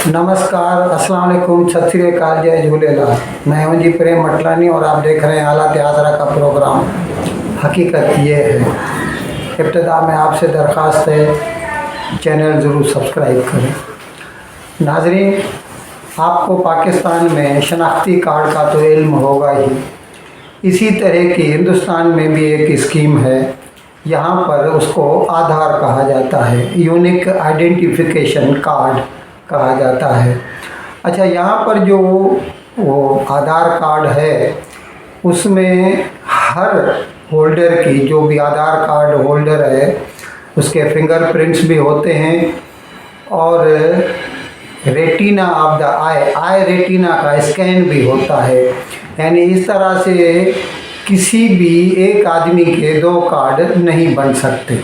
नमस्कार, अस्सलाम वालेकुम, सत श्री अकाल, जय झूलेलाल। मैं हूं जी प्रेम मटलानी और आप देख रहे हैं हालात आज़रा का प्रोग्राम। हकीकत ये है, इब्तिदा में आपसे दरख्वास्त है चैनल ज़रूर सब्सक्राइब करें। नाज़रीन, आपको पाकिस्तान में शनाख्ती कार्ड का तो इल्म होगा ही। इसी तरह की हिंदुस्तान में भी एक स्कीम है, यहाँ पर उसको आधार कहा जाता है, यूनिक आइडेंटिफिकेशन कार्ड कहा जाता है। अच्छा, यहाँ पर जो वो आधार कार्ड है उसमें हर होल्डर की, जो भी आधार कार्ड होल्डर है उसके फिंगरप्रिंट्स भी होते हैं और retina of the I retina का स्कैन भी होता है। यानी इस तरह से किसी भी एक आदमी के दो कार्ड नहीं बन सकते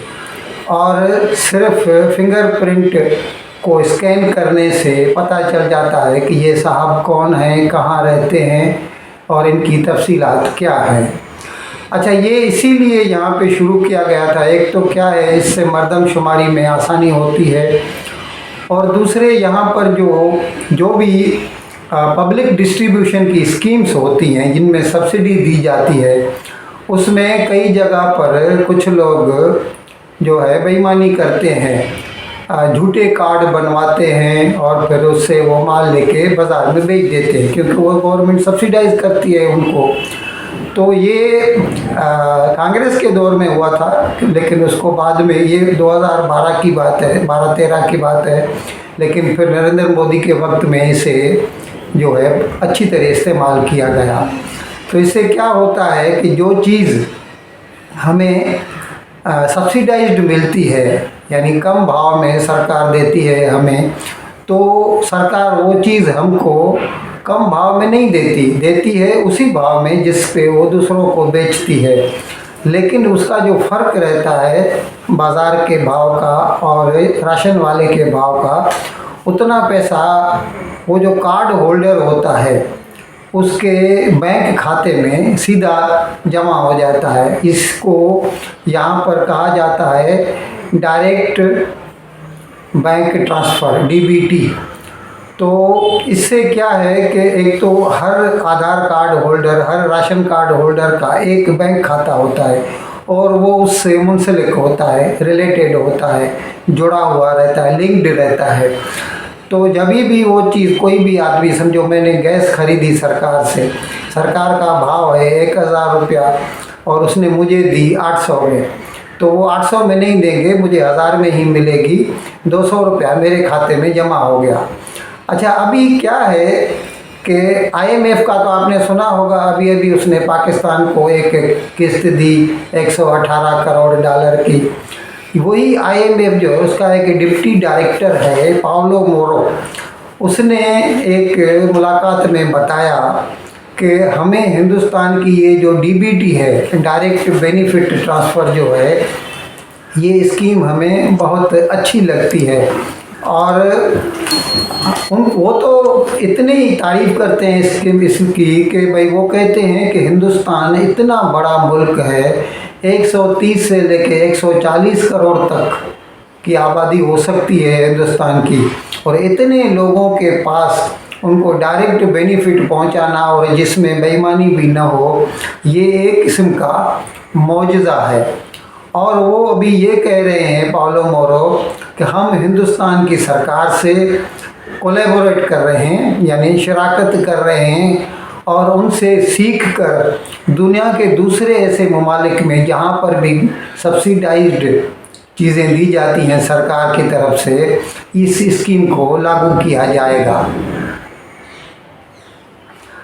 और सिर्फ फिंगरप्रिंट को स्कैन करने से पता चल जाता है कि ये साहब कौन हैं, कहाँ रहते हैं और इनकी तफसीलात क्या है। अच्छा, ये इसीलिए यहाँ पे शुरू किया गया था। एक तो क्या है, इससे मर्दमशुमारी में आसानी होती है और दूसरे यहाँ पर जो भी पब्लिक डिस्ट्रीब्यूशन की स्कीम्स होती हैं जिनमें सब्सिडी दी जाती है, उसमें कई जगह पर कुछ लोग जो है बेईमानी करते हैं, झूठे कार्ड बनवाते हैं और फिर उससे वो माल लेके बाज़ार में बेच देते हैं, क्योंकि वो गवर्नमेंट सब्सिडाइज करती है उनको। तो ये कांग्रेस के दौर में हुआ था, लेकिन उसको बाद में, ये 2012 की बात है, 12-13 की बात है, लेकिन फिर नरेंद्र मोदी के वक्त में इसे जो है अच्छी तरह इस्तेमाल किया गया। तो इससे क्या होता है कि जो चीज़ हमें सब्सिडाइज्ड मिलती है, यानी कम भाव में सरकार देती है हमें, तो सरकार वो चीज़ हमको कम भाव में नहीं देती है उसी भाव में जिस पे वो दूसरों को बेचती है। लेकिन उसका जो फ़र्क रहता है बाज़ार के भाव का और राशन वाले के भाव का, उतना पैसा वो जो कार्ड होल्डर होता है उसके बैंक खाते में सीधा जमा हो जाता है। इसको यहाँ पर कहा जाता है डायरेक्ट बैंक ट्रांसफ़र, डीबीटी। तो इससे क्या है कि एक तो हर आधार कार्ड होल्डर, हर राशन कार्ड होल्डर का एक बैंक खाता होता है और वो उससे मुंसलिक होता है, रिलेटेड होता है, जुड़ा हुआ रहता है, लिंक्ड रहता है। तो जब भी वो चीज़, कोई भी आदमी, समझो मैंने गैस खरीदी सरकार से, सरकार का भाव है 1000 रुपया और उसने मुझे दी 800 में, तो वो 800 में नहीं देंगे, मुझे 1000 में ही मिलेगी, 200 रुपया मेरे खाते में जमा हो गया। अच्छा, अभी क्या है कि IMF का तो आपने सुना होगा, अभी उसने पाकिस्तान को एक किस्त दी 118 करोड़ डॉलर की। वही IMF जो है उसका एक डिप्टी डायरेक्टर है पाउलो मोरो, उसने एक मुलाकात में बताया कि हमें हिंदुस्तान की ये जो DBT है, डायरेक्ट बेनिफिट ट्रांसफ़र जो है, ये स्कीम हमें बहुत अच्छी लगती है। और वो तो इतनी ही तारीफ़ करते हैं इसकी कि भाई वो कहते हैं कि हिंदुस्तान इतना बड़ा मुल्क है, 130 से लेके 140 करोड़ तक की आबादी हो सकती है हिंदुस्तान की, और इतने लोगों के पास उनको डायरेक्ट बेनिफिट पहुंचाना और जिसमें बेईमानी भी ना हो, ये एक किस्म का मौजज़ा है। और वो अभी ये कह रहे हैं पाउलो मोरो कि हम हिंदुस्तान की सरकार से कोलैबोरेट कर रहे हैं, यानी शराकत कर रहे हैं और उनसे सीख कर दुनिया के दूसरे ऐसे ममालिक में जहाँ पर भी सब्सिडाइज्ड चीज़ें दी जाती हैं सरकार की तरफ से, इस स्कीम को लागू किया जाएगा।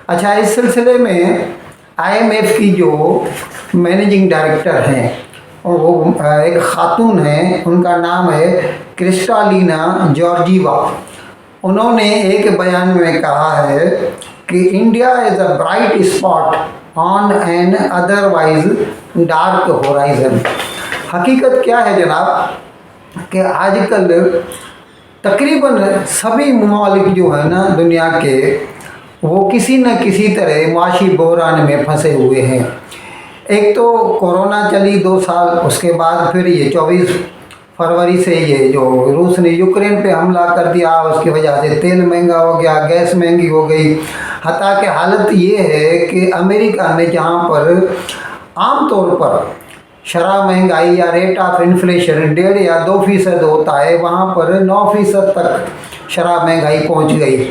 अच्छा, इस सिलसिले में IMF की जो मैनेजिंग डायरेक्टर हैं वो एक ख़ातून हैं, उनका नाम है क्रिस्टालिना जॉर्जीवा। उन्होंने एक बयान में कहा है कि India is a bright spot on an otherwise dark horizon. हकीकत क्या है जनाब कि आजकल तकरीबन सभी ममालिक जो है ना दुनिया के, वो किसी न किसी तरह माशी बहरान में फंसे हुए हैं। एक तो कोरोना चली 2 साल, उसके बाद फिर ये 24 फरवरी से ये जो रूस ने यूक्रेन पे हमला कर दिया, उसकी वजह से तेल महंगा हो गया, गैस महंगी हो गई। हता कि हालत ये है कि अमेरिका में जहाँ पर आमतौर पर शराब महंगाई या रेट ऑफ इन्फ्लेशन 1.5 या 2% होता है, वहाँ पर 9% तक शराब महंगाई पहुँच गई।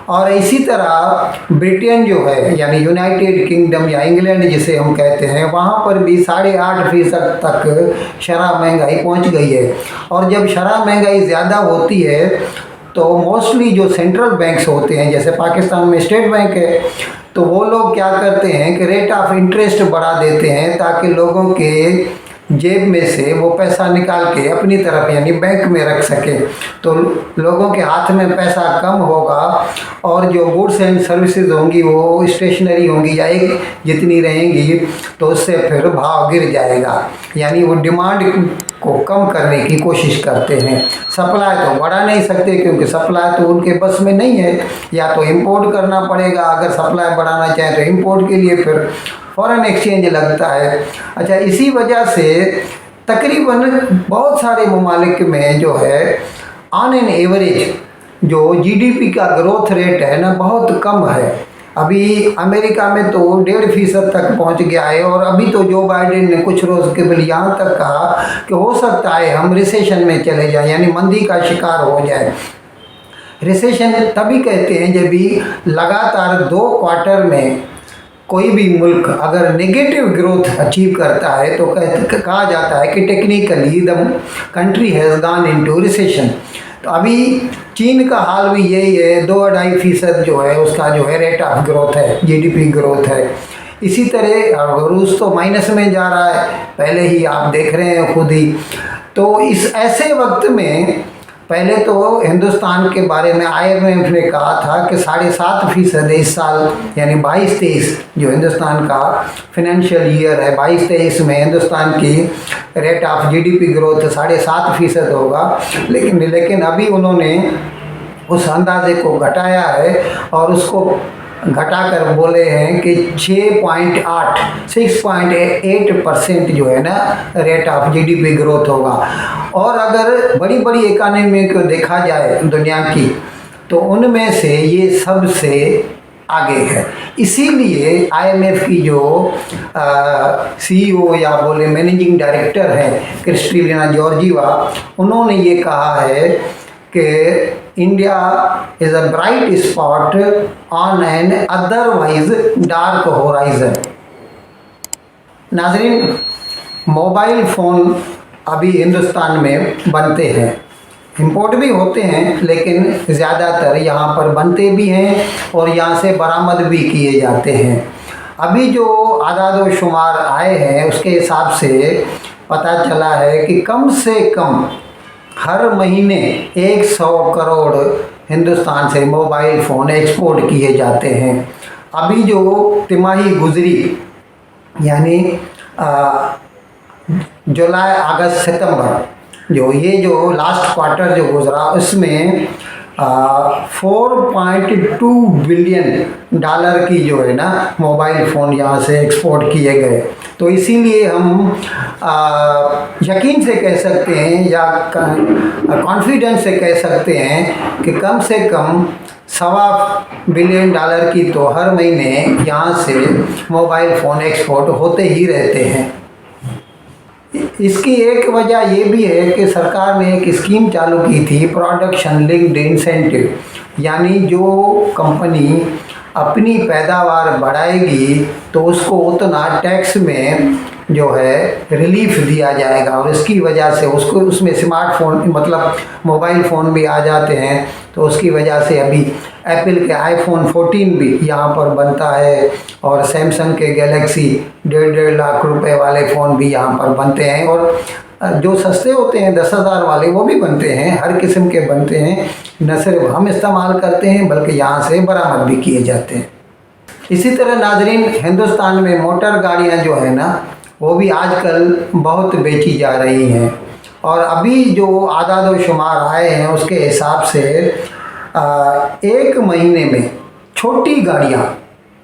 और इसी तरह ब्रिटेन जो है यानी यूनाइटेड किंगडम या इंग्लैंड जिसे हम कहते हैं, वहाँ पर भी 8.5% तक शराब महंगाई पहुँच गई है। और जब शराब महंगाई ज़्यादा होती है तो मोस्टली जो सेंट्रल बैंक्स होते हैं, जैसे पाकिस्तान में स्टेट बैंक है, तो वो लोग क्या करते हैं कि रेट ऑफ इंटरेस्ट बढ़ा देते हैं ताकि लोगों के जेब में से वो पैसा निकाल के अपनी तरफ यानी बैंक में रख सके। तो लोगों के हाथ में पैसा कम होगा और जो गुड्स एंड सर्विसेज होंगी वो स्टेशनरी होंगी या एक जितनी रहेंगी, तो उससे फिर भाव गिर जाएगा। यानी वो डिमांड को कम करने की कोशिश करते हैं। सप्लाई तो बढ़ा नहीं सकते क्योंकि सप्लाई तो उनके बस में नहीं है, या तो इंपोर्ट करना पड़ेगा। अगर सप्लाई बढ़ाना चाहें तो इंपोर्ट के लिए फिर फॉरेन एक्सचेंज लगता है। अच्छा, इसी वजह से तकरीबन बहुत सारे ममालिक में जो है ऑन एन एवरेज जो जीडीपी का ग्रोथ रेट है ना बहुत कम है। अभी अमेरिका में तो 1.5% तक पहुंच गया है। और अभी तो जो बाइडेन ने कुछ रोज़ के लिए यहाँ तक कहा कि हो सकता है हम रिसेशन में चले जाएं, यानी मंदी का शिकार हो जाए। रिसेशन तभी कहते हैं जब भी लगातार 2 क्वार्टर में कोई भी मुल्क अगर नेगेटिव ग्रोथ अचीव करता है तो कहा जाता है कि technically the country has gone into recession. तो अभी चीन का हाल भी यही है, 2-2.5% जो है उसका जो है रेट ऑफ ग्रोथ है, जीडीपी ग्रोथ है। इसी तरह रूस तो माइनस में जा रहा है, पहले ही आप देख रहे हैं खुद ही। तो इस ऐसे वक्त में पहले तो हिंदुस्तान के बारे में IMF ने कहा था कि 7.5% इस साल यानी 22-23 जो हिंदुस्तान का फाइनेंशियल ईयर है, 22-23 में हिंदुस्तान की रेट ऑफ जीडीपी ग्रोथ 7.5% होगा। लेकिन अभी उन्होंने उस अंदाजे को घटाया है और उसको घटाकर बोले हैं कि 6.8% जो है ना रेट ऑफ जीडीपी ग्रोथ होगा। और अगर बड़ी बड़ी इकानमी को देखा जाए दुनिया की तो उनमें से ये सबसे आगे है। इसीलिए IMF की जो CEO या बोले मैनेजिंग डायरेक्टर है क्रिस्टलिना जॉर्जिवा, उन्होंने ये कहा है कि India is a bright spot on an otherwise dark horizon. नाज़रीन, मोबाइल फ़ोन अभी हिंदुस्तान में बनते हैं, इंपोर्ट भी होते हैं, लेकिन ज़्यादातर यहाँ पर बनते भी हैं और यहाँ से बरामद भी किए जाते हैं। अभी जो आदाद व शुमार आए हैं उसके हिसाब से पता चला है कि कम से कम हर महीने 100 करोड़ हिंदुस्तान से मोबाइल फ़ोन एक्सपोर्ट किए जाते हैं। अभी जो तिमाही गुजरी यानी जुलाई, अगस्त, सितंबर जो लास्ट क्वार्टर जो गुजरा उसमें 4.2 बिलियन डॉलर की जो है ना मोबाइल फ़ोन यहाँ से एक्सपोर्ट किए गए। तो इसीलिए हम यकीन से कह सकते हैं या कॉन्फिडेंस से कह सकते हैं कि कम से कम $1.25 बिलियन की तो हर महीने यहाँ से मोबाइल फ़ोन एक्सपोर्ट होते ही रहते हैं। इसकी एक वजह ये भी है कि सरकार ने एक स्कीम चालू की थी, प्रोडक्शन लिंक्ड इंसेंटिव, यानी जो कंपनी अपनी पैदावार बढ़ाएगी तो उसको उतना टैक्स में जो है रिलीफ दिया जाएगा। और इसकी वजह से उसको उसमें स्मार्टफोन मतलब मोबाइल फ़ोन भी आ जाते हैं। तो उसकी वजह से अभी एप्पल के iPhone 14 भी यहाँ पर बनता है और सैमसंग के गैलेक्सी 1.5 लाख रुपए वाले फ़ोन भी यहाँ पर बनते हैं। और जो सस्ते होते हैं 10,000 वाले वो भी बनते हैं, हर किस्म के बनते हैं। न सिर्फ हम इस्तेमाल करते हैं बल्कि यहाँ से बरामद भी किए जाते हैं। इसी तरह नाजरीन, हिंदुस्तान में मोटर गाड़ियाँ जो है ना वो भी आजकल बहुत बेची जा रही हैं। और अभी जो आदाद व शुमार आए हैं उसके हिसाब से एक महीने में छोटी गाड़ियाँ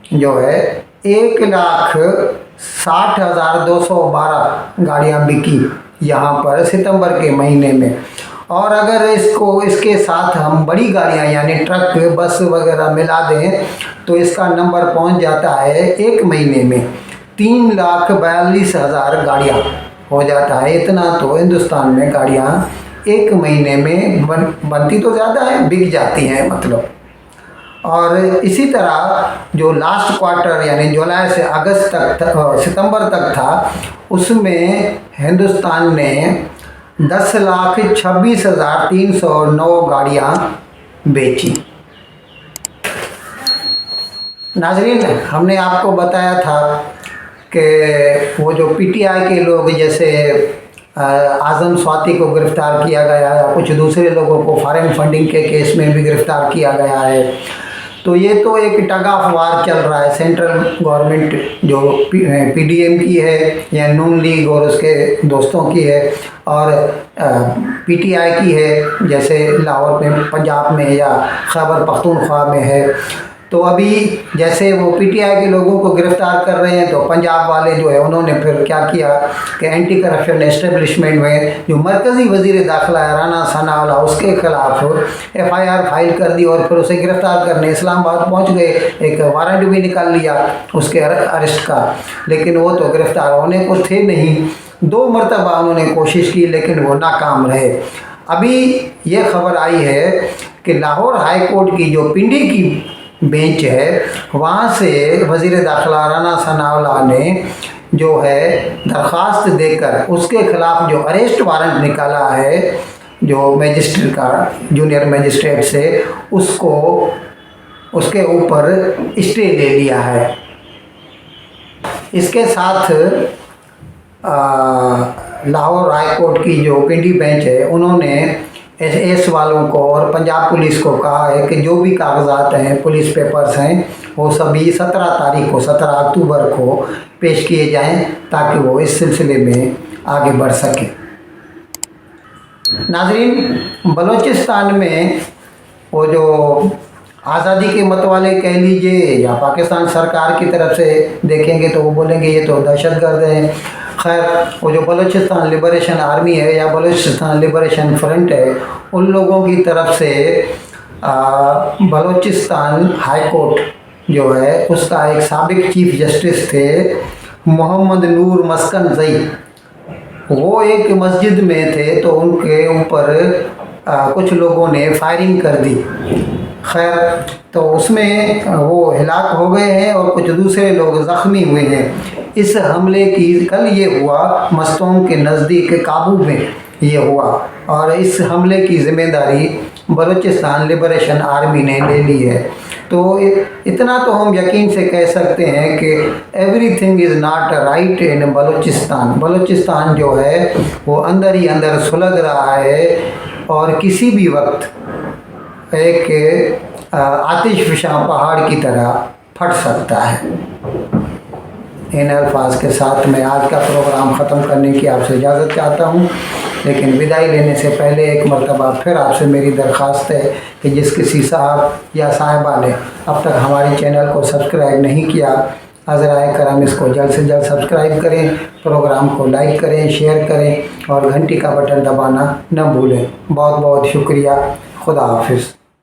जो है 1,60,212 गाड़ियाँ बिकी। यहाँ पर सितंबर के महीने में। और अगर इसके साथ हम बड़ी गाड़ियाँ यानी ट्रक बस वगैरह मिला दें तो इसका नंबर पहुँच जाता है एक महीने में 3,42,000 गाड़ियाँ हो जाता है। इतना तो हिंदुस्तान में गाड़ियाँ एक महीने में बनती तो ज़्यादा है, बिक जाती हैं मतलब। और इसी तरह जो लास्ट क्वार्टर यानी जुलाई से अगस्त तक सितंबर तक था, उसमें हिंदुस्तान ने 10,26,309 गाड़ियाँ बेची। नाजरीन, हमने आपको बताया था कि वो जो पीटीआई के लोग जैसे आज़म स्वाति को गिरफ़्तार किया गया है, कुछ दूसरे लोगों को फॉरेन फंडिंग के केस में भी गिरफ़्तार किया गया है। तो ये तो एक टग ऑफ वार चल रहा है। सेंट्रल गवर्नमेंट जो पीडीएम की है या नून लीग और उसके दोस्तों की है, और पीटीआई की है जैसे लाहौर में पंजाब में या खैबर पख्तूनख्वा में है। तो अभी जैसे वो पीटीआई के लोगों को गिरफ़्तार कर रहे हैं, तो पंजाब वाले जो है उन्होंने फिर क्या किया कि एंटी करप्शन एस्टेब्लिशमेंट में जो मरकज़ी वज़ीर दाखिला है राना सनाउल्लाह, उसके ख़िलाफ़ एफआईआर फाइल कर दी और फिर उसे गिरफ़्तार करने इस्लामाबाद पहुंच गए। एक वारंट भी निकाल लिया उसके अरेस्ट का, लेकिन वो तो गिरफ़्तार होने को थे नहीं। 2 मरतबा उन्होंने कोशिश की लेकिन वो नाकाम रहे। अभी ये खबर आई है कि लाहौर हाई कोर्ट की जो पिंडी की बेंच है, वहाँ से वज़ीर दाखिला राना सनाउल्लाह ने जो है दरख्वास्त देकर उसके ख़िलाफ़ जो अरेस्ट वारंट निकाला है जो मजिस्ट्रेट का, जूनियर मजिस्ट्रेट से, उसको उसके ऊपर स्टे ले लिया है। इसके साथ लाहौर हाई कोर्ट की जो पिंडी बेंच है, उन्होंने एस वालों को और पंजाब पुलिस को कहा है कि जो भी कागजात हैं, पुलिस पेपर्स हैं, वो सभी 17 अक्टूबर को पेश किए जाएं ताकि वो इस सिलसिले में आगे बढ़ सके। नाजरीन, बलूचिस्तान में वो जो आज़ादी के मतवाले कह लीजिए या पाकिस्तान सरकार की तरफ से देखेंगे तो वो बोलेंगे ये तो दहशतगर्द हैं। खैर, वो जो बलूचिस्तान लिबरेशन आर्मी है या बलूचिस्तान लिबरेशन फ्रंट है, उन लोगों की तरफ से बलूचिस्तान हाई कोर्ट जो है उसका एक साबिक चीफ जस्टिस थे मोहम्मद नूर मस्कनज़ई, वो एक मस्जिद में थे तो उनके ऊपर कुछ लोगों ने फायरिंग कर दी। खैर, तो उसमें वो हिलाक हो गए हैं और कुछ दूसरे लोग ज़ख्मी हुए हैं। इस हमले की कल ये हुआ मस्तों के नज़दीक काबू में ये हुआ, और इस हमले की ज़िम्मेदारी बलूचिस्तान लिबरेशन आर्मी ने ले ली है। तो इतना तो हम यकीन से कह सकते हैं कि एवरीथिंग इज़ नॉट राइट इन बलूचिस्तान। बलूचिस्तान जो है वो अंदर ही अंदर सुलग रहा है और किसी भी वक्त एक आतिशफ़शा पहाड़ की तरह फट सकता है। इन अल्फाज के साथ मैं आज का प्रोग्राम ख़त्म करने की आपसे इजाज़त चाहता हूँ, लेकिन विदाई लेने से पहले एक मरतबा फिर आपसे मेरी दरख्वास्त है कि जिस किसी साहब या साहिबा ने अब तक हमारे चैनल को सब्सक्राइब नहीं किया, हज़राए करम इसको जल्द से जल्द सब्सक्राइब करें, प्रोग्राम को लाइक करें, शेयर करें और घंटी का बटन दबाना न भूलें। बहुत बहुत शुक्रिया। खुदा हाफिज़।